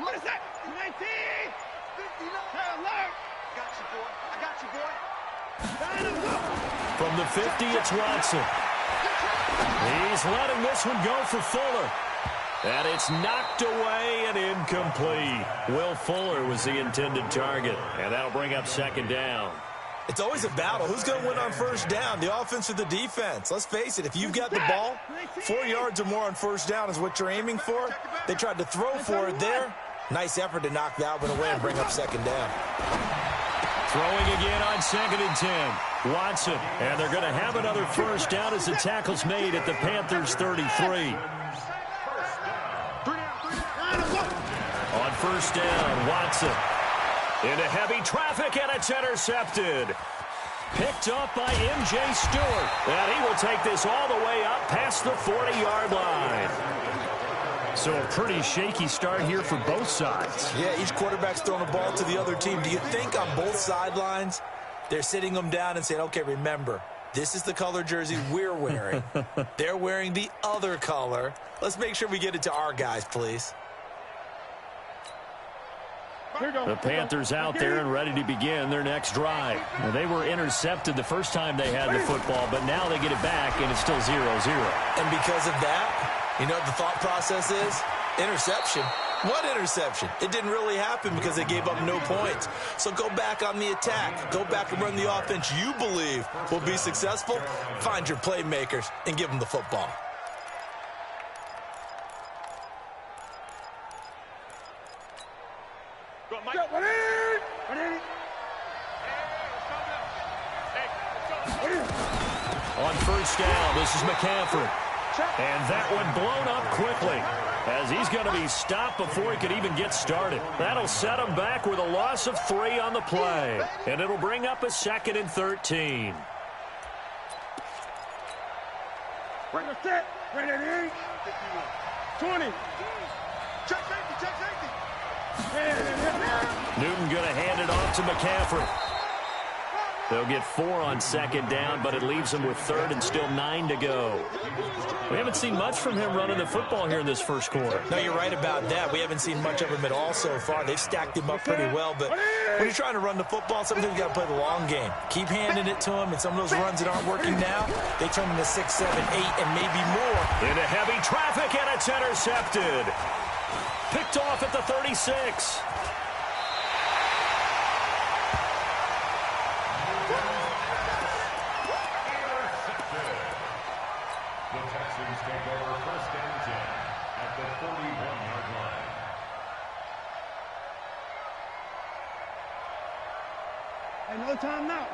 What is that? 19! 59! Alert! Got you, boy. I got you, boy. From the 50, it's Watson. He's letting this one go for Fuller. And it's knocked away and incomplete. Will Fuller was the intended target. And that'll bring up second down. It's always a battle. Who's going to win on first down, the offense or the defense? Let's face it, if you've got the ball, 4 yards or more on first down is what you're aiming for. They tried to throw for it there. Nice effort to knock that one away and bring up second down. Throwing again on 2nd and 10. Watson, and they're going to have another first down as the tackle's made at the Panthers' 33. On first down, Watson. Into heavy traffic, and it's intercepted. Picked up by M.J. Stewart. And he will take this all the way up past the 40-yard line. So a pretty shaky start here for both sides. Yeah, each quarterback's throwing a ball to the other team. Do you think on both sidelines they're sitting them down and saying, okay, remember, this is the color jersey we're wearing. They're wearing the other color. Let's make sure we get it to our guys, please. The Panthers out there and ready to begin their next drive. Well, they were intercepted the first time they had the football, but now they get it back, and it's still 0-0. And because of that, you know what the thought process is? Interception. What interception? It didn't really happen because they gave up no points. So go back on the attack. Go back and run the offense you believe will be successful. Find your playmakers and give them the football. On first down, this is McCaffrey. And that one blown up quickly as he's going to be stopped before he could even get started. That'll set him back with a loss of 3 on the play. And it'll bring up a 2nd and 13. Right to set. Right at 8. 20. Check safety. Newton going to hand it off to McCaffrey. They'll get 4 on 2nd down, but it leaves them with 3rd and still 9 to go. We haven't seen much from him running the football here in this first quarter. No, you're right about that. We haven't seen much of him at all so far. They've stacked him up pretty well, but when you're trying to run the football, sometimes you got to play the long game. Keep handing it to him, and some of those runs that aren't working now, they turn into 6, 7, 8, and maybe more. Into heavy traffic, and it's intercepted. Picked off at the 36. No time now.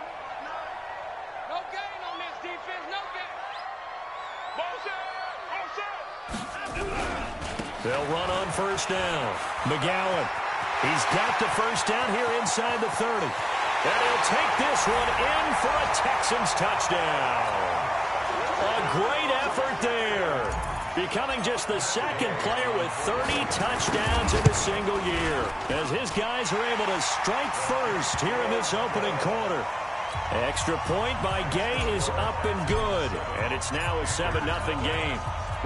No gain on this defense. No gain. They'll run on first down. McGowan. He's got the first down here inside the 30. And he'll take this one in for a Texans touchdown. A great effort there. Becoming just the 2nd player with 30 touchdowns in a single year, as his guys are able to strike first here in this opening quarter. Extra point by Gay is up and good, and it's now a 7-0 game.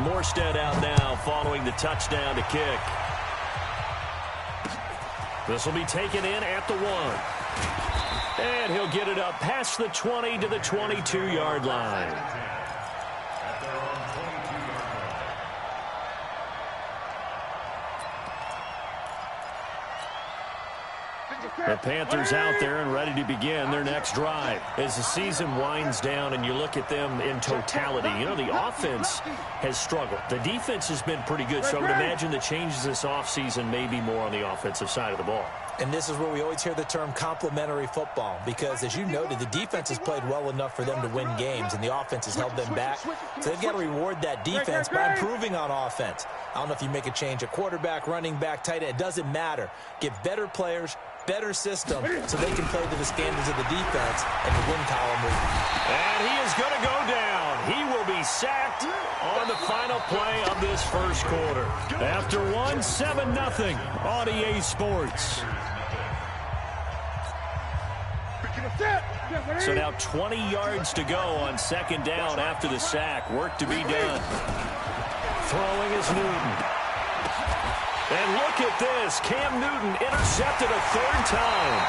Morstead out now following the touchdown to kick. This will be taken in at the 1. And he'll get it up past the 20 to the 22-yard line. The Panthers out there and ready to begin their next drive. As the season winds down and you look at them in totality, you know, the offense has struggled. The defense has been pretty good, so I would imagine the changes this offseason may be more on the offensive side of the ball. And this is where we always hear the term complementary football, because as you noted, the defense has played well enough for them to win games, and the offense has held them back. So they've got to reward that defense by improving on offense. I don't know if you make a change at quarterback, running back, tight end. It doesn't matter. Get better players, better system, so they can play to the standards of the defense and the win column movement. And he is going to go down. He will be sacked on the final play of this first quarter. After 7-0 on EA Sports. So now 20 yards to go on 2nd down after the sack. Work to be done. Throwing is Newton. And look at this. Cam Newton intercepted a third time.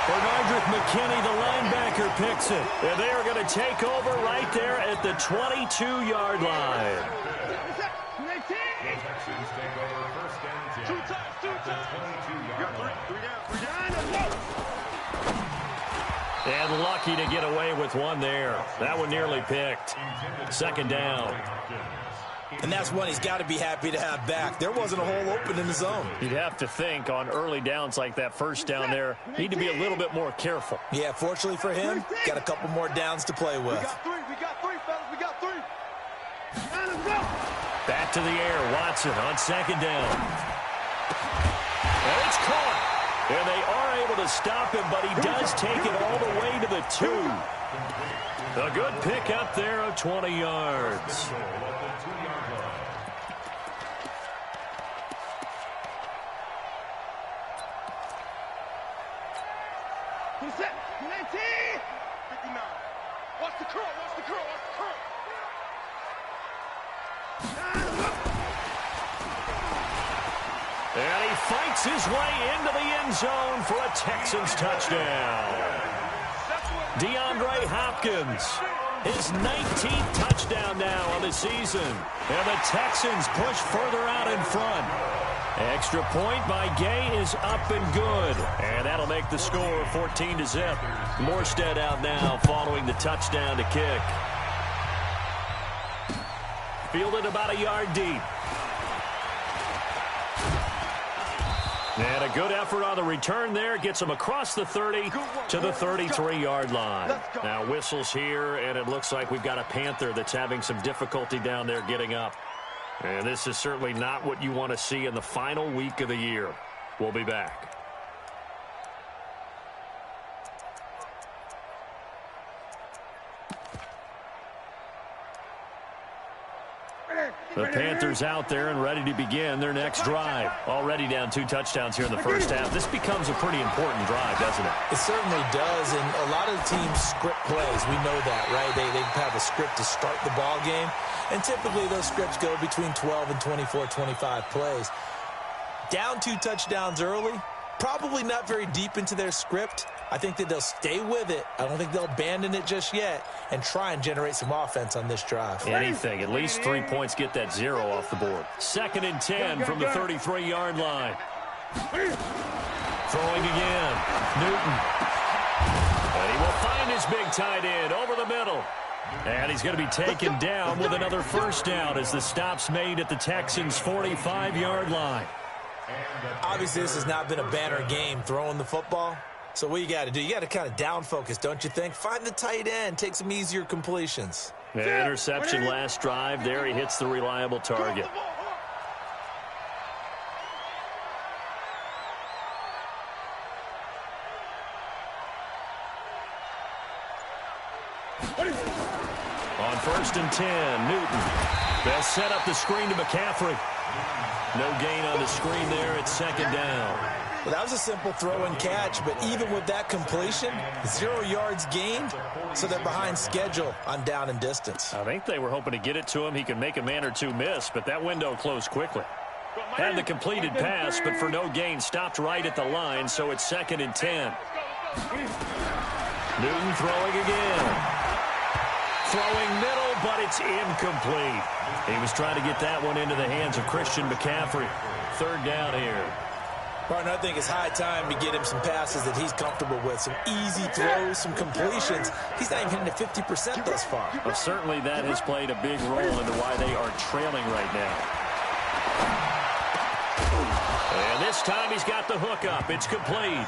Bernardrick McKinney, the linebacker, picks it. And they are going to take over right there at the 22-yard line. And lucky to get away with one there. That one nearly picked. Second down. And that's one he's got to be happy to have back. There wasn't a hole open in the zone. You'd have to think on early downs like that first down there, need to be a little bit more careful. Yeah, fortunately for him, got a couple more downs to play with. We got three, fellas. We got three. Back to the air. Watson on second down. And it's caught. And they are able to stop him, but he does take it all the way to the 2. A good pick up there of 20 yards. Watch the curl, watch the curl, watch the curl. And he fights his way into the end zone for a Texans touchdown. DeAndre Hopkins, his 19th touchdown now on the season. And the Texans push further out in front. Extra point by Gay is up and good. And that'll make the score 14-0. Morstead out now following the touchdown to kick. Fielded about a yard deep. And a good effort on the return there. Gets him across the 30 to the 33-yard line. Now whistles here, and it looks like we've got a Panther that's having some difficulty down there getting up. And this is certainly not what you want to see in the final week of the year. We'll be back. The Panthers out there and ready to begin their next drive. Already down 2 touchdowns here in the first half. This becomes a pretty important drive, doesn't it? It certainly does, and a lot of the teams script plays. We know that, right? They have a script to start the ball game, and typically those scripts go between 12 and 24, 25 plays. Down 2 touchdowns early, probably not very deep into their script. I think that they'll stay with it. I don't think they'll abandon it just yet and try and generate some offense on this drive. Anything. At least 3 points, get that 0 off the board. 2nd and 10 from the 33-yard line. Throwing again. Newton. And he will find his big tight end over the middle. And he's going to be taken down with another first down as the stop's made at the Texans' 45-yard line. Obviously, this has not been a banner game throwing the football. So what you got to do, you got to kind of down focus, don't you think? Find the tight end, take some easier completions. The interception last drive there. He hits the reliable target. On 1st and 10, Newton. They'll set up the screen to McCaffrey. No gain on the screen there at 2nd down. Well, that was a simple throw and catch, but even with that completion, 0 yards gained, so they're behind schedule on down and distance. I think they were hoping to get it to him. He could make a man or two miss, but that window closed quickly. Had the completed pass, but for no gain, stopped right at the line, so it's 2nd and 10. Newton throwing again. Throwing middle, but it's incomplete. He was trying to get that one into the hands of Christian McCaffrey. 3rd down here. Partner, I think it's high time to get him some passes that he's comfortable with. Some easy throws, some completions. He's not even hitting to 50% thus far. Well, certainly that has played a big role into why they are trailing right now. And this time he's got the hook up. It's complete.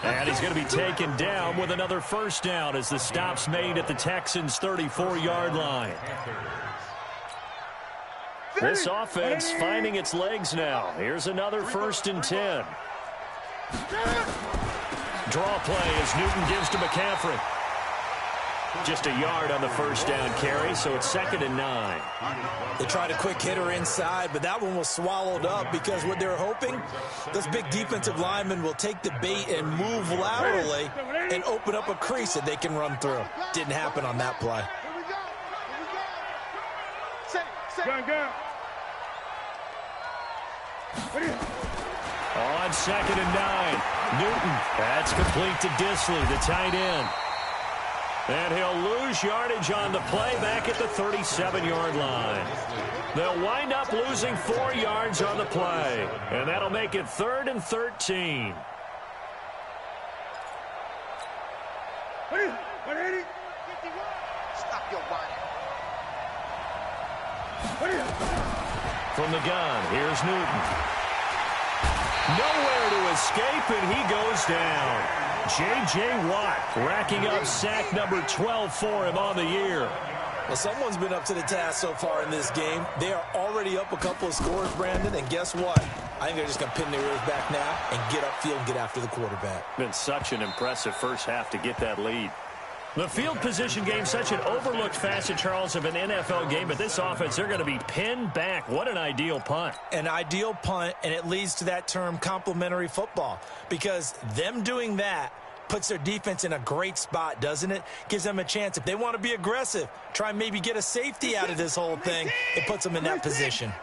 And he's going to be taken down with another first down as the stop's made at the Texans' 34-yard line. This offense finding its legs now. Here's another 1st and 10. Draw play as Newton gives to McCaffrey. Just a yard on the first down carry, so it's 2nd and 9. They tried a quick hitter inside, but that one was swallowed up because what they're hoping, those big defensive linemen will take the bait and move laterally and open up a crease that they can run through. Didn't happen on that play. On 2nd and 9, Newton. That's complete to Dissly, the tight end. And he'll lose yardage on the play back at the 37-yard line. They'll wind up losing 4 yards on the play. And that'll make it 3rd and 13. Stop your whining. From the gun, here's Newton. Nowhere to escape, and he goes down. J.J. Watt racking up sack number 12 for him on the year. Well, someone's been up to the task so far in this game. They are already up a couple of scores, Brandon, and guess what? I think they're just going to pin their ears back now and get upfield and get after the quarterback. Been such an impressive first half to get that lead. The field position game, such an overlooked facet, Charles, of an NFL game, but this offense, they're going to be pinned back. What an ideal punt. An ideal punt, and it leads to that term complementary football, because them doing that puts their defense in a great spot, doesn't it? Gives them a chance. If they want to be aggressive, try and maybe get a safety out of this whole thing, it puts them in that position.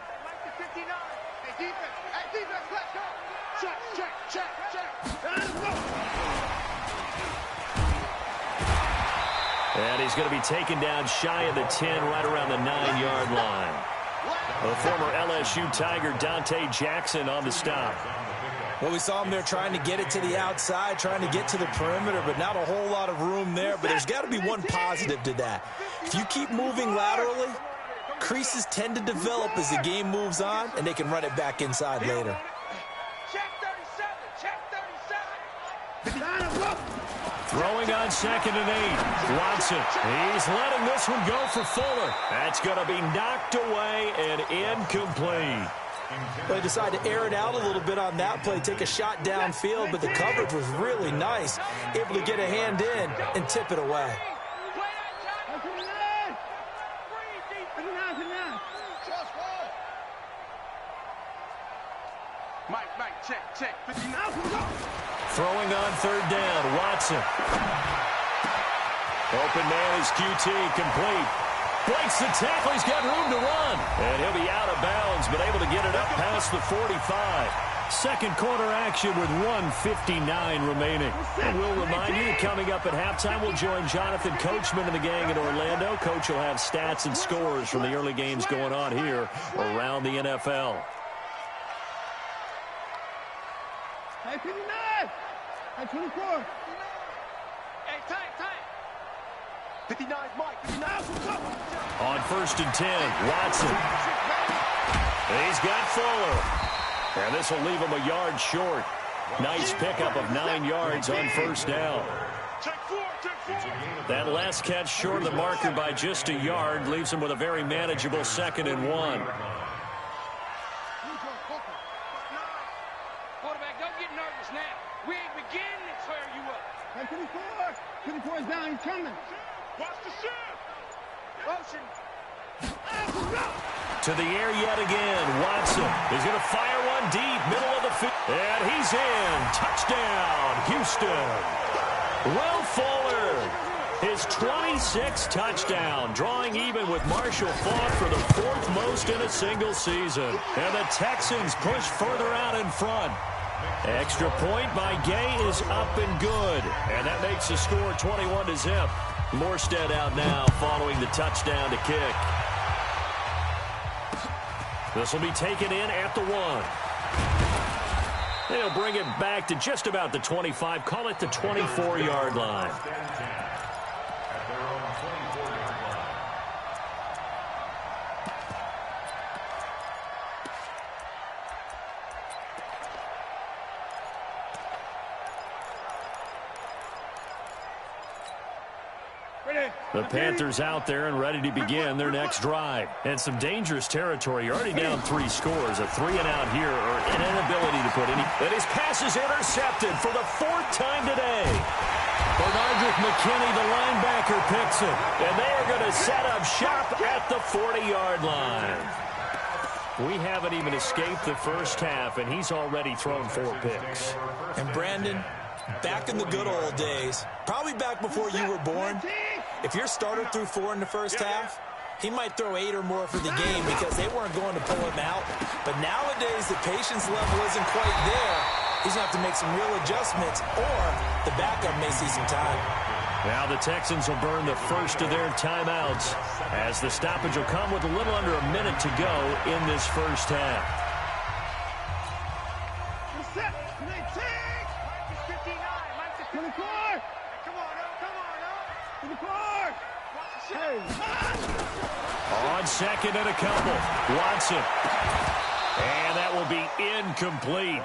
And he's going to be taken down shy of the 10, right around the 9-yard line. The former LSU Tiger, Dante Jackson, on the stop. Well, we saw him there trying to get it to the outside, trying to get to the perimeter, but not a whole lot of room there. But there's got to be one positive to that. If you keep moving laterally, creases tend to develop as the game moves on, and they can run it back inside later. Check 37. Check 37. Throwing on 2nd and 8. Watson, he's letting this one go for Fuller. That's going to be knocked away and incomplete. Well, they decided to air it out a little bit on that play, take a shot downfield, but the coverage was really nice. Able to get a hand in and tip it away. Mike, check. Throwing on 3rd down, Watson. Open man is QT, complete. Breaks the tackle, he's got room to run. And he'll be out of bounds, but able to get it up past the 45. Second quarter action with 1:59 remaining. And we'll remind you that coming up at halftime, we'll join Jonathan Coachman and the gang in Orlando. Coach will have stats and scores from the early games going on here around the NFL. Hey, 59. Hey, 24. Hey, time. 59, Mike. 59. On 1st and 10, Watson. He's got Fuller. And this will leave him a yard short. Nice pickup of 9 yards on 1st down. Check 4. That last catch short of the marker by just a yard leaves him with a very manageable 2nd and 1. Quarterback, don't get nervous now. We ain't beginning to tear you up. Hey, 24. 24 is down. He's coming. Watch the shift. Motion. To the air yet again. Watson is going to fire one deep, middle of the field. And he's in. Touchdown, Houston. Will Fuller, his 26th touchdown, drawing even with Marshall Faulk for the 4th most in a single season. And the Texans push further out in front. Extra point by Gay is up and good. And that makes the score 21-0. Morstead out now following the touchdown to kick. This will be taken in at the 1. They'll bring it back to just about the 25. Call it the 24-yard line. The Panthers out there and ready to begin their next drive. And some dangerous territory. You're already down 3 scores. A 3-and-out here, or an inability to put any. And his pass is intercepted for the 4th time today. Bernardrick McKinney, the linebacker, picks it. And they are going to set up shop at the 40-yard line. We haven't even escaped the first half, and he's already thrown 4 picks. And Brandon, back in the good old days, probably back before you were born, if your starter threw 4 in the first half, he might throw 8 or more for the game because they weren't going to pull him out. But nowadays, the patience level isn't quite there. He's going to have to make some real adjustments, or the backup may see some time. Now the Texans will burn the first of their timeouts as the stoppage will come with a little under a minute to go in this first half. Set. 19. Mike is 59. Mike is 24. Come on, come on, 24. On second and a couple. Watson. And that will be incomplete.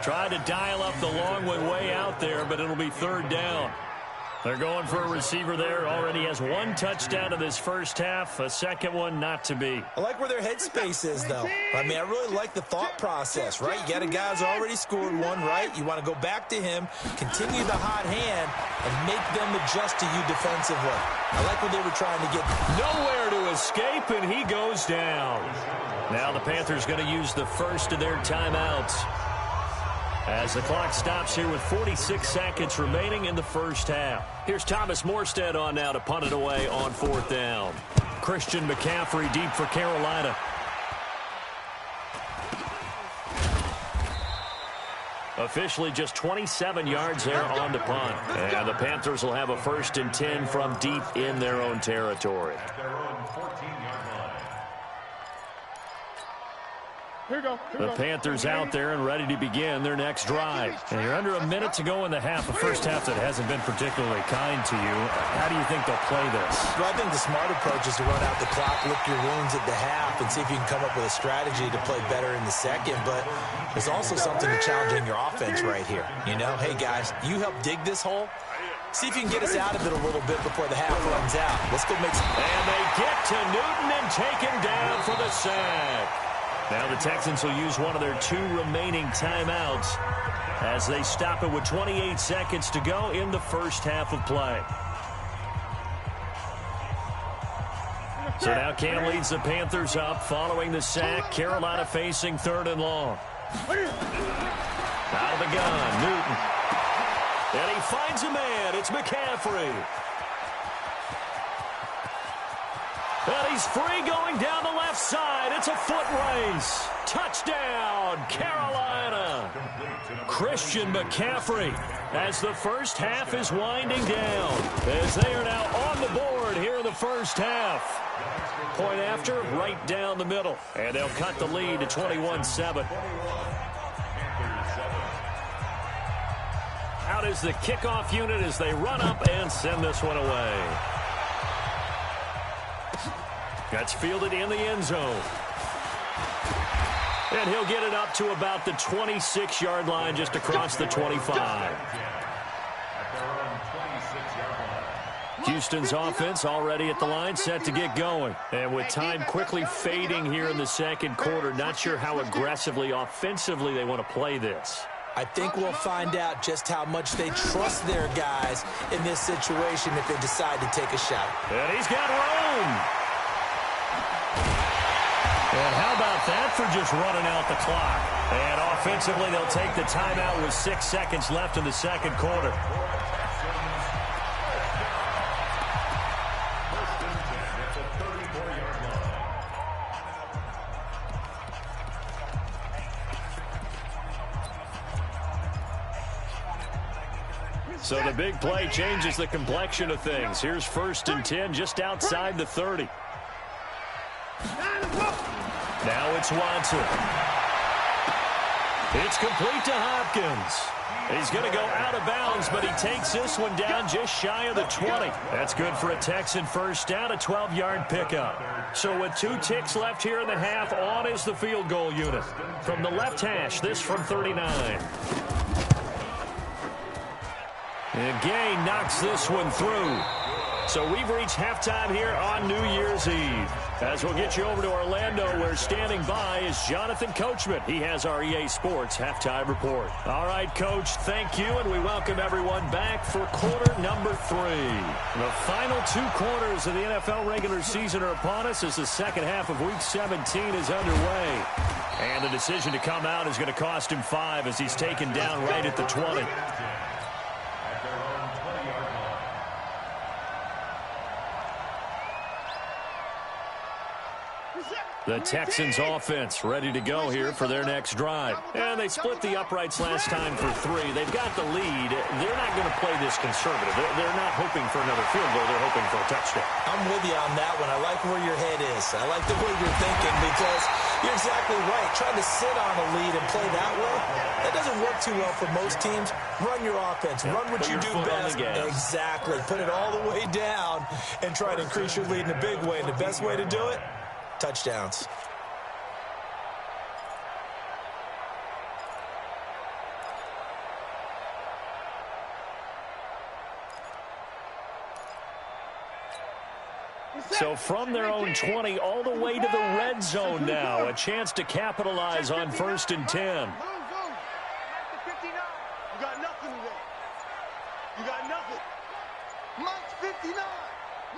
Tried to dial up the long one way out there, but it'll be third down. They're going for a receiver there. Already has 1 touchdown in this first half. A second one not to be. I like where their headspace is, though. I mean, I really like the thought process, right? You got a guy who's already scored one, right? You want to go back to him, continue the hot hand, and make them adjust to you defensively. I like what they were trying to get. Nowhere to escape, and he goes down. Now the Panthers going to use the first of their timeouts as the clock stops here with 46 seconds remaining in the first half. Here's Thomas Morstead on now to punt it away on fourth down. Christian McCaffrey deep for Carolina. Officially just 27 yards there on the punt. And the Panthers will have a 1st and 10 from deep in their own territory. The Panthers out there and ready to begin their next drive. And you're under a minute to go in the half. A first half that hasn't been particularly kind to you. How do you think they'll play this? Well, I think the smart approach is to run out the clock, lick your wounds at the half, and see if you can come up with a strategy to play better in the second. But there's also something to challenging your offense right here. You know, hey, guys, you help dig this hole. See if you can get us out of it a little bit before the half runs out. Let's go make some... And they get to Newton and take him down for the sack. Now the Texans will use one of their 2 remaining timeouts as they stop it with 28 seconds to go in the first half of play. So now Cam leads the Panthers up following the sack. Carolina facing 3rd and long. Out of the gun, Newton. And he finds a man. It's McCaffrey. And he's free going down the left side. It's a foot race. Touchdown, Carolina. Christian McCaffrey as the first half is winding down. As they are now on the board here in the first half. Point after, right down the middle. And they'll cut the lead to 21-7. Out is the kickoff unit as they run up and send this one away. That's fielded in the end zone. And he'll get it up to about the 26-yard line just across the 25. Houston's offense already at the line, set to get going. And with time quickly fading here in the second quarter, not sure how aggressively, offensively they want to play this. I think we'll find out just how much they trust their guys in this situation if they decide to take a shot. And he's got room. And how about that for just running out the clock? And offensively, they'll take the timeout with 6 seconds left in the second quarter. So the big play changes the complexion of things. Here's 1st and 10 just outside the 30. Now it's Watson. It's complete to Hopkins. He's going to go out of bounds, but he takes this one down just shy of the 20. That's good for a Texan first down, a 12-yard pickup. So with 2 ticks left here in the half, on is the field goal unit. From the left hash, this from 39. And Gay knocks this one through. So we've reached halftime here on New Year's Eve. As we'll get you over to Orlando, where standing by is Jonathan Coachman. He has our EA Sports Halftime Report. All right, Coach, thank you, and we welcome everyone back for quarter number 3. The final 2 quarters of the NFL regular season are upon us as the second half of Week 17 is underway. And the decision to come out is going to cost him 5 as he's taken down right at the 20. The Texans offense ready to go here for their next drive. And they split the uprights last time for 3. They've got the lead. They're not going to play this conservative. They're not hoping for another field goal. They're hoping for a touchdown. I'm with you on that one. I like where your head is. I like the way you're thinking because you're exactly right. Trying to sit on a lead and play that way, that doesn't work too well for most teams. Run your offense. Run what you do best. Exactly. Put it all the way down and try to increase your lead in a big way. And the best way to do it, touchdowns. So from their own 20 all the way to the red zone now. A chance to capitalize on 1st and 10. You got nothing today. You got nothing. Mike's 59.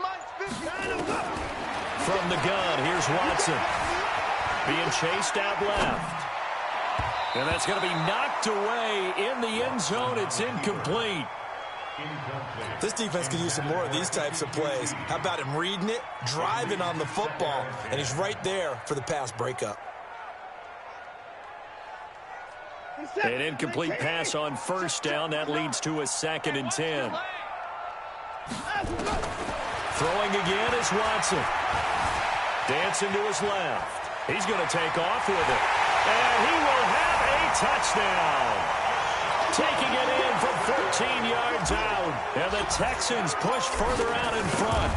Mike's 59. From the gun, here's Watson. Being chased out left. And that's going to be knocked away in the end zone. It's incomplete. This defense could use some more of these types of plays. How about him reading it, driving on the football, and he's right there for the pass breakup. An incomplete pass on 1st down. That leads to a 2nd and 10. Throwing again is Watson. Dancing to his left. He's going to take off with it. And he will have a touchdown. Taking it in from 14 yards out. And the Texans push further out in front.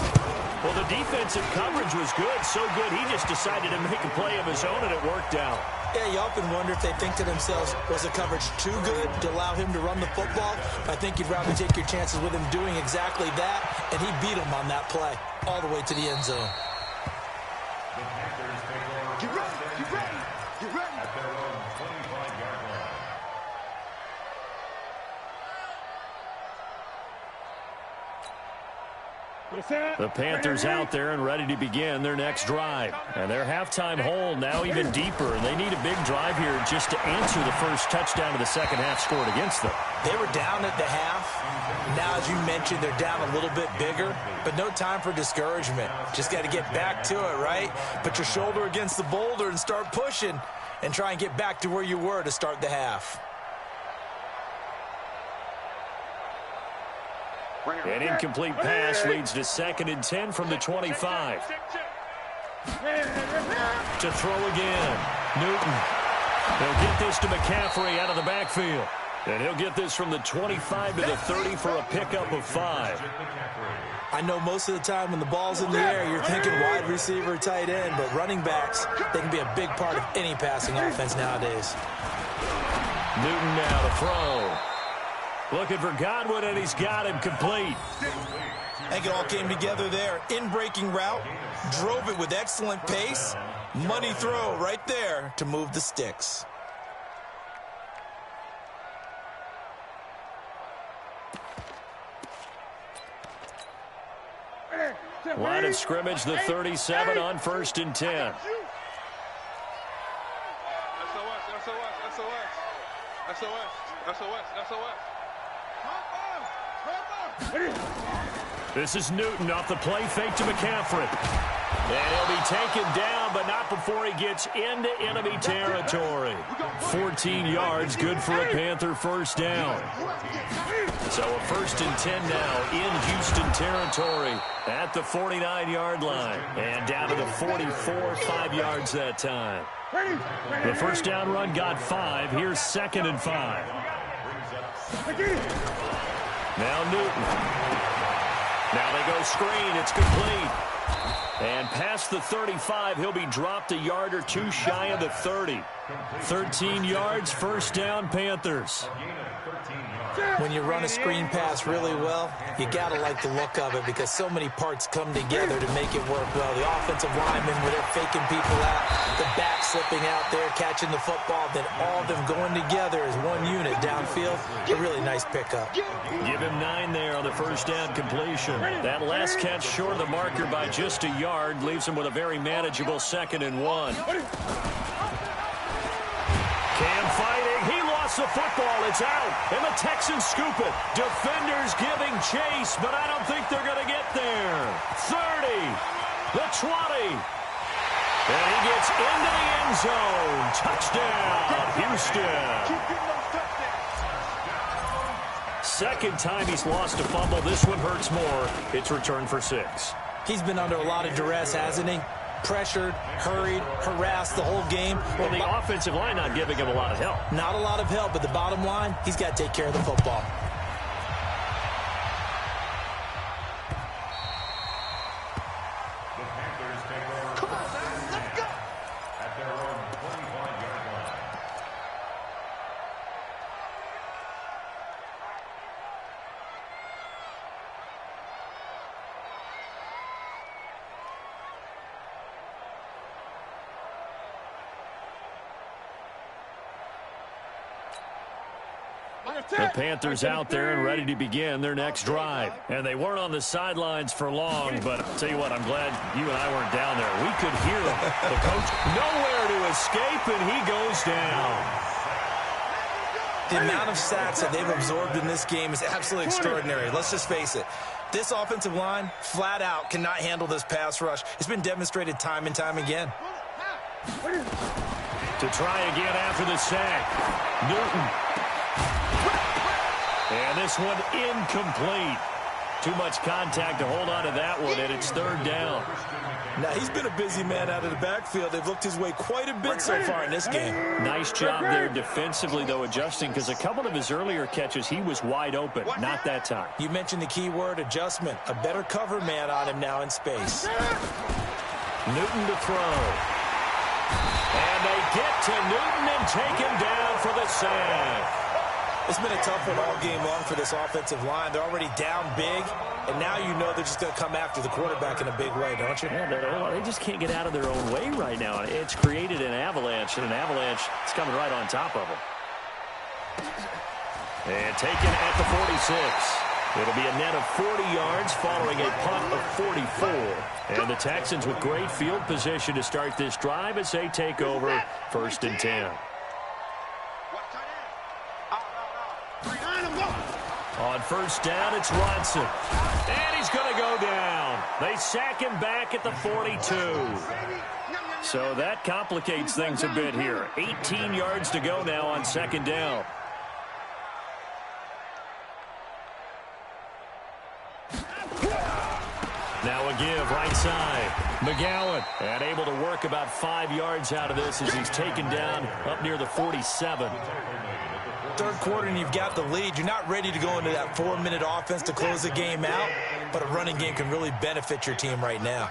Well, the defensive coverage was good, so good he just decided to make a play of his own, and it worked out. Yeah, you often wonder if they think to themselves, was the coverage too good to allow him to run the football? I think you'd rather take your chances with him doing exactly that, and he beat him on that play all the way to the end zone. Get ready, get ready, get ready. At their own 25-yard line. The Panthers out there and ready to begin their next drive. And their halftime hole now even deeper. And they need a big drive here just to answer the first touchdown of the second half scored against them. They were down at the half. Now, as you mentioned, they're down a little bit bigger. But no time for discouragement. Just got to get back to it, right? Put your shoulder against the boulder and start pushing. And try and get back to where you were to start the half. An incomplete pass leads to 2nd and 10 from the 25. To throw again. Newton. They'll get this to McCaffrey out of the backfield. And he'll get this from the 25 to the 30 for a pickup of 5. I know most of the time when the ball's in the air, you're thinking wide receiver, tight end, but running backs, they can be a big part of any passing offense nowadays. Newton now to throw. Looking for Godwin, and he's got him complete. I think it all came together there. In-breaking route, drove it with excellent pace. Money throw right there to move the sticks. Line of scrimmage, the 37 on 1st and 10. This is Newton off the play fake to McCaffrey. And he'll be taken down, but not before he gets into enemy territory. 14 yards, good for a Panther first down. So a 1st and 10 now in Houston territory at the 49-yard line. And down to the 44, 5 yards that time. The first down run got 5. Here's 2nd and 5. Now Newton. Now they go screen. It's complete. And past the 35, he'll be dropped a yard or two shy of the 30. 13 yards, first down, Panthers. When you run a screen pass really well, you got to like the look of it because so many parts come together to make it work well. The offensive linemen, where they're faking people out, the back slipping out there, catching the football, then all of them going together as one unit downfield. A really nice pickup. Give him 9 there on the first down completion. That last catch short of the marker by just a yard leaves him with a very manageable 2nd and 1. Cam fighting. He lost the football. It's out. And the Texans scoop it. Defenders giving chase, but I don't think they're going to get there. 30. The 20. And he gets into the end zone. Touchdown, Houston. Second time he's lost a fumble. This one hurts more. It's returned for 6. He's been under a lot of duress, hasn't he? Pressured, hurried, harassed the whole game. Well, the offensive line not giving him a lot of help. Not a lot of help, but the bottom line, he's got to take care of the football. The Panthers take over. Come on, let's go. At their own 25-yard line. The Panthers out there and ready to begin their next drive. And they weren't on the sidelines for long, but I'll tell you what, I'm glad you and I weren't down there. We could hear the coach nowhere to escape, and he goes down. The amount of sacks that they've absorbed in this game is absolutely extraordinary. Let's just face it. This offensive line, flat out, cannot handle this pass rush. It's been demonstrated time and time again. To try again after the sack. Newton. And this one incomplete. Too much contact to hold on to that one, and it's third down. Now, he's been a busy man out of the backfield. They've looked his way quite a bit so far in this game. Nice job there defensively, though, adjusting, because a couple of his earlier catches, he was wide open. Not that time. You mentioned the key word, adjustment. A better cover man on him now in space. Newton to throw. And they get to Newton and take him down for the sack. It's been a tough one all game long for this offensive line. They're already down big, and now you know they're just going to come after the quarterback in a big way, don't you? Yeah, they just can't get out of their own way right now. It's created an avalanche, and an avalanche is coming right on top of them. And taken at the 46. It'll be a net of 40 yards following a punt of 44. And the Texans with great field position to start this drive as they take over 1st and 10. On 1st down, it's Watson. And he's going to go down. They sack him back at the 42. So that complicates things a bit here. 18 yards to go now on 2nd down. Now a give right side. McGowan, and able to work about 5 yards out of this as he's taken down up near the 47. Third quarter and you've got the lead. You're not ready to go into that 4-minute offense to close the game out, but a running game can really benefit your team right now.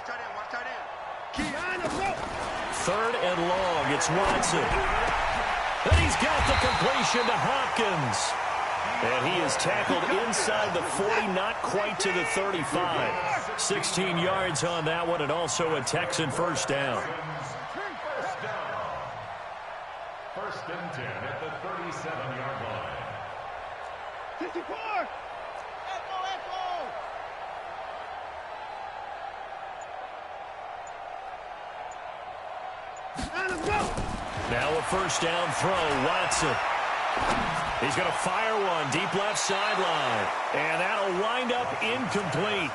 3rd and long. It's Watson. And he's got the completion to Hopkins. And he is tackled inside the 40, not quite to the 35. 16 yards on that one, and also a Texan 1st down. 1st and 10 at the 37-yard line. 54! Now a 1st down throw, Watson. He's going to fire one deep left sideline. And that'll wind up incomplete.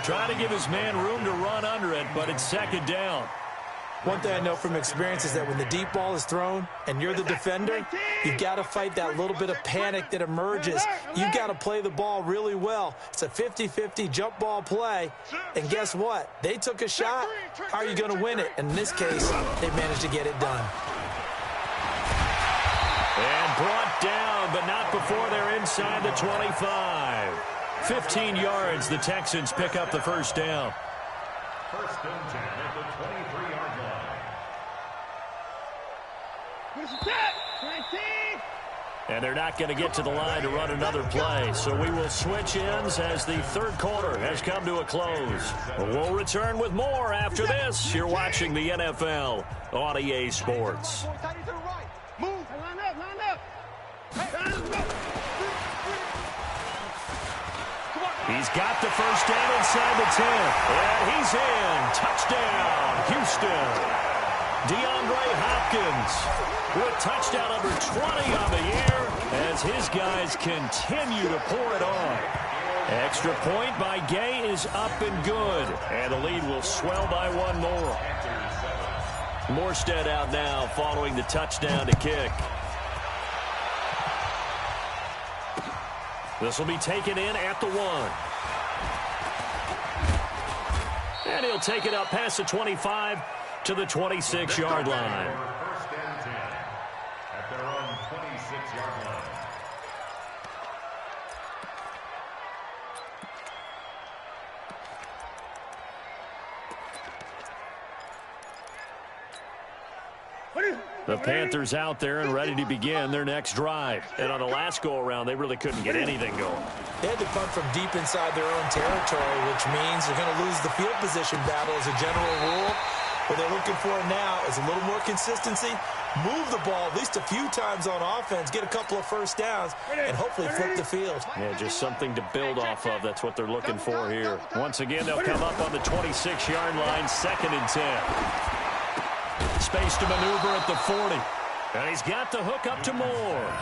Trying to give his man room to run under it, but it's 2nd down. One thing I know from experience is that when the deep ball is thrown and you're the defender, you've got to fight that little bit of panic that emerges. You've got to play the ball really well. It's a 50-50 jump ball play. And guess what? They took a shot. How are you going to win it? And in this case, they managed to get it done. And brought down, but not before they're inside the 25. 15 yards, the Texans pick up the 1st down. 1st and 10 at the 23-yard line. And they're not going to get to the line to run another play. So we will switch ends as the 3rd quarter has come to a close. We'll return with more after this. You're watching the NFL on EA Sports. He's got the 1st down inside the 10. And he's in. Touchdown, Houston. DeAndre Hopkins with touchdown number 20 on the year as his guys continue to pour it on. Extra point by Gay is up and good. And the lead will swell by one more. Morstead out now following the touchdown to kick. This will be taken in at the 1. And he'll take it up past the 25 to the 26-yard line. First and 10 at their own 26-yard line. The Panthers out there and ready to begin their next drive. And on the last go-around, they really couldn't get anything going. They had to punt from deep inside their own territory, which means they're going to lose the field position battle as a general rule. What they're looking for now is a little more consistency, move the ball at least a few times on offense, get a couple of first downs, and hopefully flip the field. Yeah, just something to build off of. That's what they're looking for here. Once again, they'll come up on the 26-yard line, 2nd and 10. Space to maneuver at the 40. And he's got the hook up to Moore.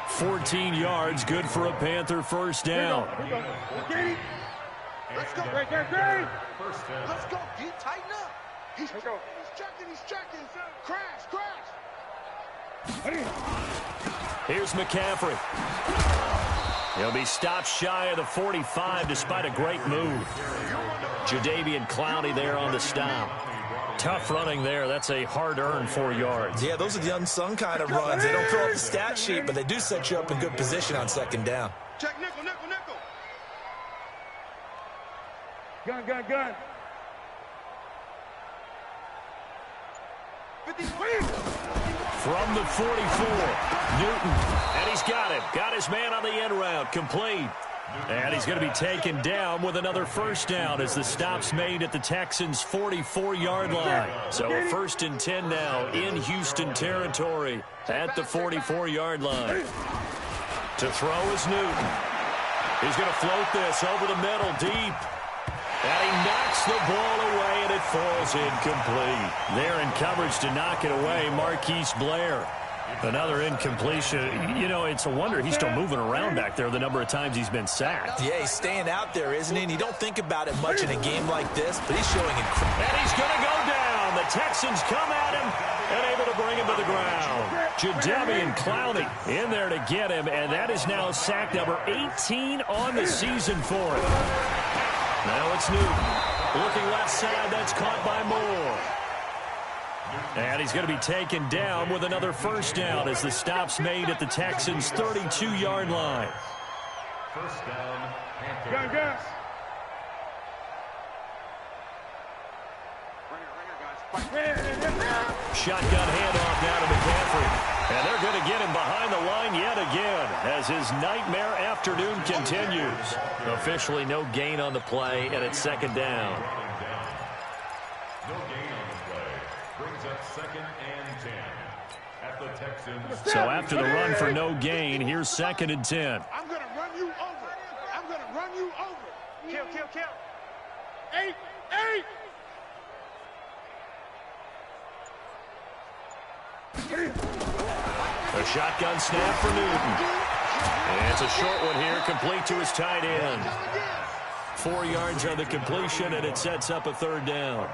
14 yards, good for a Panther first down. Let's go. First down. Let's go. Get tighten up. He's checking. Crash. Here's McCaffrey. He'll be stopped shy of the 45 despite a great move. Jadeveon Clowney there on the stop. Tough running there. That's a hard-earned 4 yards. Yeah, those are the unsung kind of runs. They don't fill up the stat sheet, but they do set you up in good position on 2nd down. Check nickel. Gun. 53. From the 44, Newton. And he's got him. Got his man on the end route. Complete. And he's going to be taken down with another first down as the stop's made at the Texans' 44-yard line. So a 1st and 10 now in Houston territory at the 44-yard line. To throw is Newton. He's going to float this over the middle deep. And he knocks the ball away, and it falls incomplete. There in coverage to knock it away, Marquise Blair. Another incompletion. You know, it's a wonder he's still moving around back there the number of times he's been sacked. Yeah, he's staying out there, isn't he? And you don't think about it much in a game like this, but he's showing incredible. And he's going to go down. The Texans come at him and able to bring him to the ground. Jadeveon Clowney in there to get him, and that is now sack number 18 on the season for him. Now it's Newton. Looking left side, that's caught by Moore. And he's going to be taken down with another first down as the stop's made at the Texans' 32-yard line. First down, Panthers. Shotgun handoff now to McCaffrey. And they're going to get him behind the line yet again as his nightmare afternoon continues. Officially no gain on the play, and it's 2nd down. No gain on the play. Brings up 2nd and 10 at the Texans. So after the run for no gain, here's 2nd and 10. I'm going to run you over. Kill. 8. A shotgun snap for Newton. And it's a short one here, complete to his tight end. 4 yards on the completion, and it sets up a 3rd down.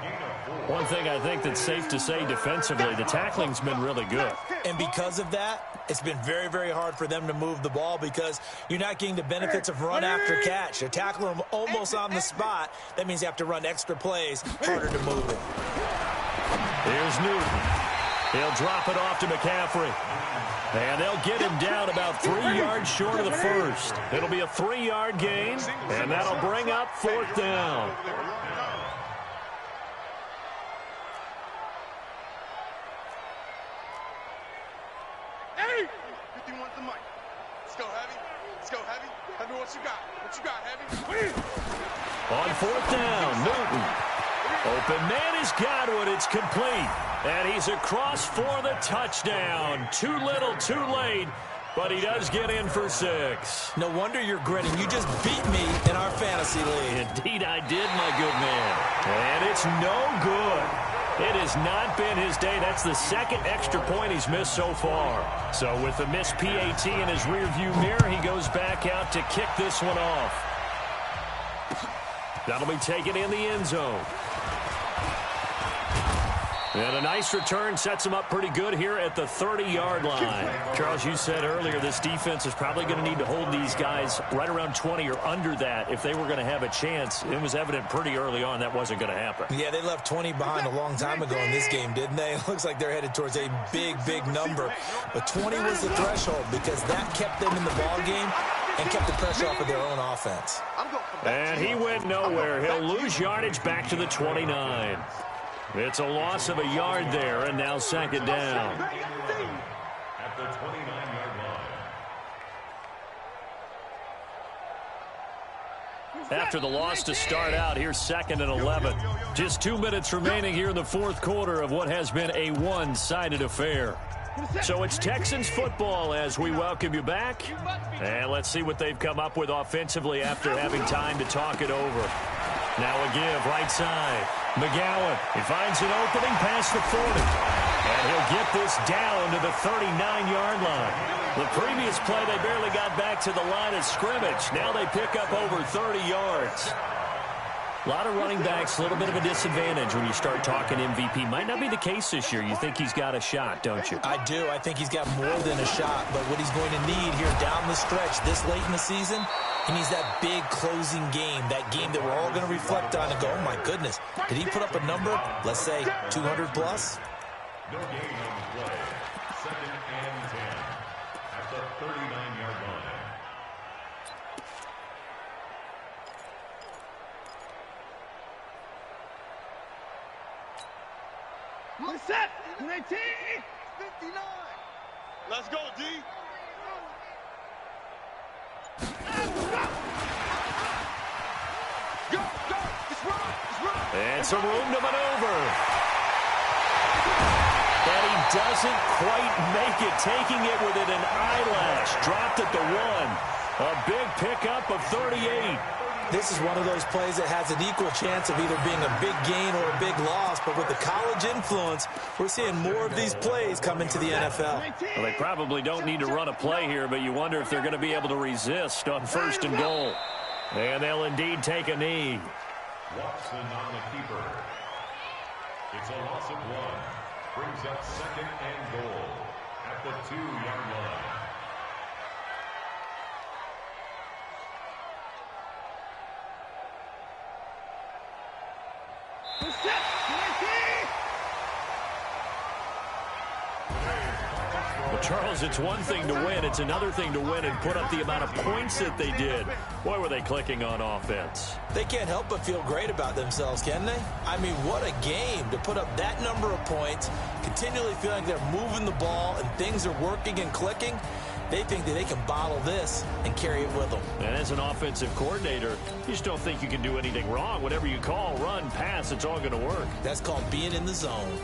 One thing I think that's safe to say defensively, the tackling's been really good. And because of that, it's been very, very hard for them to move the ball because you're not getting the benefits of run after catch. They're tackling them almost on the spot. That means you have to run extra plays, harder to move it. Here's Newton. He'll drop it off to McCaffrey. And they'll get him down about 3 yards short of the first. It'll be a 3-yard gain, and that'll bring up 4th down. Hey! 51's the mic. Let's go, Heavy. Heavy, what you got, Heavy? On 4th down, Newton. Open man is Godwin. It's complete. And he's across for the touchdown. Too little, too late. But he does get in for 6. No wonder you're grinning. You just beat me in our fantasy league. Indeed I did, my good man. And it's no good. It has not been his day. That's the 2nd extra point he's missed so far. So with the missed PAT in his rearview mirror, he goes back out to kick this one off. That'll be taken in the end zone. And a nice return sets him up pretty good here at the 30-yard line. Charles, you said earlier this defense is probably going to need to hold these guys right around 20 or under that if they were going to have a chance. It was evident pretty early on that wasn't going to happen. Yeah, they left 20 behind a long time ago in this game, didn't they? It looks like they're headed towards a big, big number. But 20 was the threshold because that kept them in the ball game and kept the pressure off of their own offense. And he went nowhere. He'll lose yardage back to the 29. It's a loss of a yard there, and now second down. At the 29-yard line. After the loss to start out, here's 2nd and 11. Just 2 minutes remaining here in the fourth quarter of what has been a one-sided affair. So it's Texans football as we welcome you back. And let's see what they've come up with offensively after having time to talk it over. Now a give, right side. McGowan, he finds an opening past the 40. And he'll get this down to the 39-yard line. The previous play, they barely got back to the line of scrimmage. Now they pick up over 30 yards. A lot of running backs, a little bit of a disadvantage when you start talking MVP. Might not be the case this year. You think he's got a shot, don't you? I do. I think he's got more than a shot. But what he's going to need here down the stretch this late in the season, he needs that big closing game, that game that we're all going to reflect on and go, oh, my goodness, did he put up a number, let's say, 200 plus? No gain on the play. 2nd and 10 at the 39-yard line. One set. 19. 59. Let's go, D. Go, go. It's run. And some room to maneuver. And he doesn't quite make it, taking it within an eyelash. Dropped at the 1. A big pickup of 38. This is one of those plays that has an equal chance of either being a big gain or a big loss. But with the college influence, we're seeing more of these plays come into the NFL. Well, they probably don't need to run a play here, but you wonder if they're going to be able to resist on 1st and goal. And they'll indeed take a knee. Watson on the keeper. It's a loss of 1. Brings up 2nd and goal at the 2-yard line. Well, Charles, it's one thing to win. It's another thing to win and put up the amount of points that they did. Boy, were they clicking on offense. They can't help but feel great about themselves, can they? I mean, what a game to put up that number of points, continually feeling they're moving the ball and things are working and clicking. They think that they can bottle this and carry it with them. And as an offensive coordinator, you just don't think you can do anything wrong. Whatever you call, run, pass, it's all going to work. That's called being in the zone.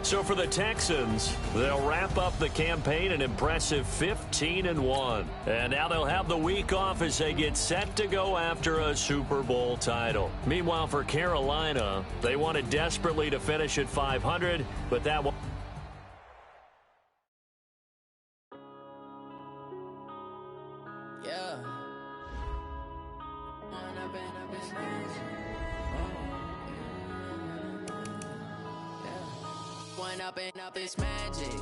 So for the Texans, they'll wrap up the campaign an impressive 15-1. And now they'll have the week off as they get set to go after a Super Bowl title. Meanwhile, for Carolina, they wanted desperately to finish at 500, but that will... Up is magic.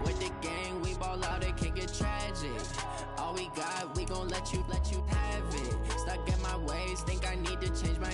With the gang, we ball out, it can get tragic. All we got, we gon' let you have it. Stuck in my ways, think I need to change my